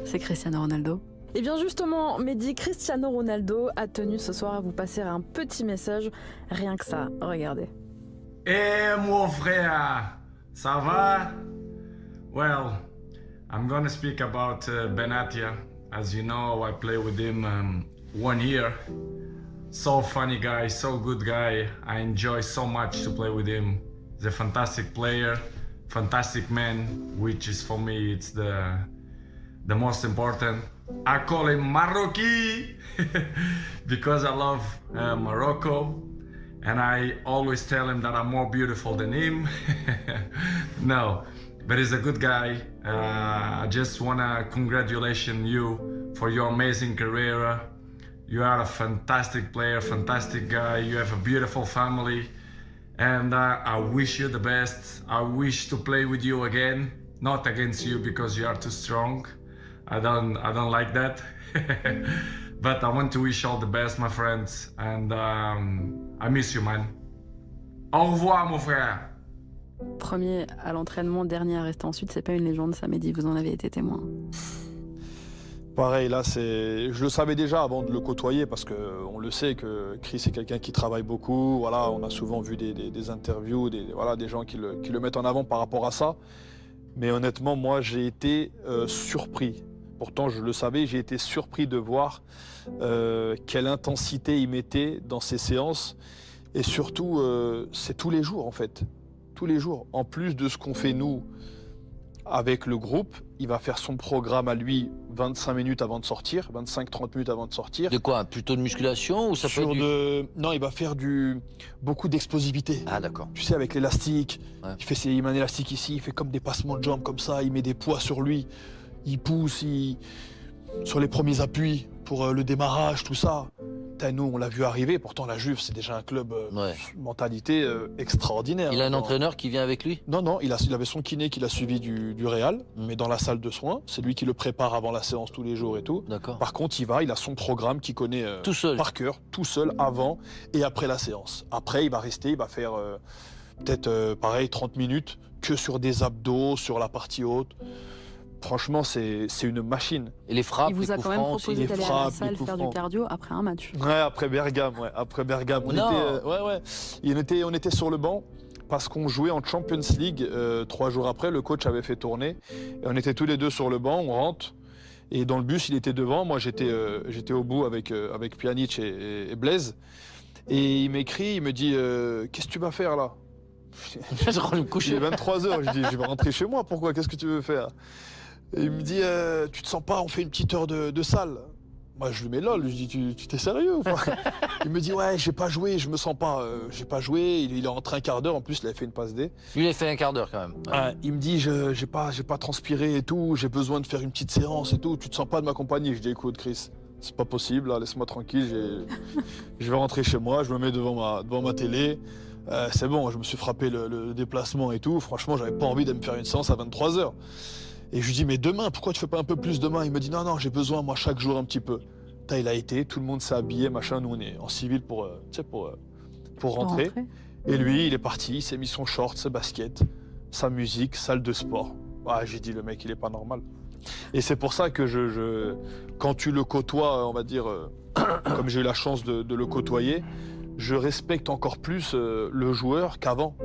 C'est Cristiano Ronaldo. Et bien justement, Mehdi, Cristiano Ronaldo a tenu ce soir à vous passer un petit message. Rien que ça, regardez. Eh mon frère, ça va? Well, I'm gonna speak about Benatia. As you know, I play with him 1 year. So funny guy, so good guy. I enjoy so much to play with him. He's a fantastic player, fantastic man, which is for me it's the most important. I call him Marroqui because I love Morocco, and I always tell him that I'm more beautiful than him. No, but he's a good guy. I just wanna congratulate you for your amazing career. You are a fantastic player, fantastic guy. You have a beautiful family, and I wish you the best. I wish to play with you again, not against you because you are too strong. I don't like that. But I want to wish all the best, my friends, and I miss you, man. Au revoir, mon frère. Premier à l'entraînement, dernier à rester ensuite, c'est pas une légende, ça, Mehdi, vous en avez été témoin. Pareil, là, je le savais déjà avant de le côtoyer parce qu'on le sait que Chris est quelqu'un qui travaille beaucoup. Voilà, on a souvent vu des interviews, des gens qui le mettent en avant par rapport à ça. Mais honnêtement, moi, j'ai été surpris. Pourtant, je le savais, j'ai été surpris de voir quelle intensité il mettait dans ses séances. Et surtout, c'est tous les jours, en fait. Tous les jours. En plus de ce qu'on fait, nous, avec le groupe, il va faire son programme à lui 25 minutes avant de sortir, 25-30 minutes avant de sortir. De quoi? Plutôt de musculation ou ça peut être Non, il va faire beaucoup d'explosivité. Ah d'accord. Tu sais, avec l'élastique, Ouais. il met un élastique ici, il fait comme des passements de jambes comme ça, il met des poids sur lui, il pousse, sur les premiers appuis pour le démarrage, tout ça. Nous, on l'a vu arriver, pourtant la Juve, c'est déjà un club Ouais. mentalité extraordinaire. Il a un entraîneur qui vient avec lui? Non, il avait son kiné qui l'a suivi du Real, mais dans la salle de soins. C'est lui qui le prépare avant la séance tous les jours et tout. D'accord. Par contre, il a son programme qu'il connaît Tout seul? par cœur, tout seul, avant et après la séance. Après, il va rester, il va faire peut-être pareil, 30 minutes, que sur des abdos, sur la partie haute. Franchement, c'est une machine. Et les frappes, Il vous les a coups quand même francs aussi? proposé les d'aller à la frappes, salle les coups faire du francs. cardio après un match. Ouais, après Bergame. Non. On était sur le banc parce qu'on jouait en Champions League 3 jours après. Le coach avait fait tourner et on était tous les deux sur le banc. On rentre et dans le bus, il était devant. Moi, j'étais au bout avec Pjanic et Blaise. Et il m'écrit, il me dit qu'est-ce que tu vas faire là? Je rentre me Il est coucher. 23h. Je dis je vais rentrer chez moi. Pourquoi? Qu'est-ce que tu veux faire? Et il me dit tu te sens pas? On fait une petite heure de salle. Moi, je lui mets lol, je dis, tu t'es sérieux ou pas? Il me dit, ouais, j'ai pas joué, je me sens pas, j'ai pas joué. Il est rentré un quart d'heure, en plus, il avait fait une passe D. Lui, il a fait un quart d'heure quand même. Ouais. Il me dit, j'ai pas transpiré et tout, j'ai besoin de faire une petite séance et tout. Tu te sens pas de m'accompagner? Je dis, écoute, Chris, c'est pas possible, là, laisse-moi tranquille. Je vais rentrer chez moi, je me mets devant ma télé. C'est bon, je me suis frappé le déplacement et tout. Franchement, j'avais pas envie de me faire une séance à 23h. Et je lui dis, mais demain, pourquoi tu fais pas un peu plus demain? Il me dit, non, j'ai besoin, moi, chaque jour, un petit peu. Il a été, tout le monde s'est habillé, machin. Nous, on est en civil pour rentrer. Et lui, il est parti, il s'est mis son short, ses baskets, sa musique, salle de sport. Ah, j'ai dit, le mec, il est pas normal. Et c'est pour ça que quand tu le côtoies, on va dire, comme j'ai eu la chance de le côtoyer, je respecte encore plus le joueur qu'avant.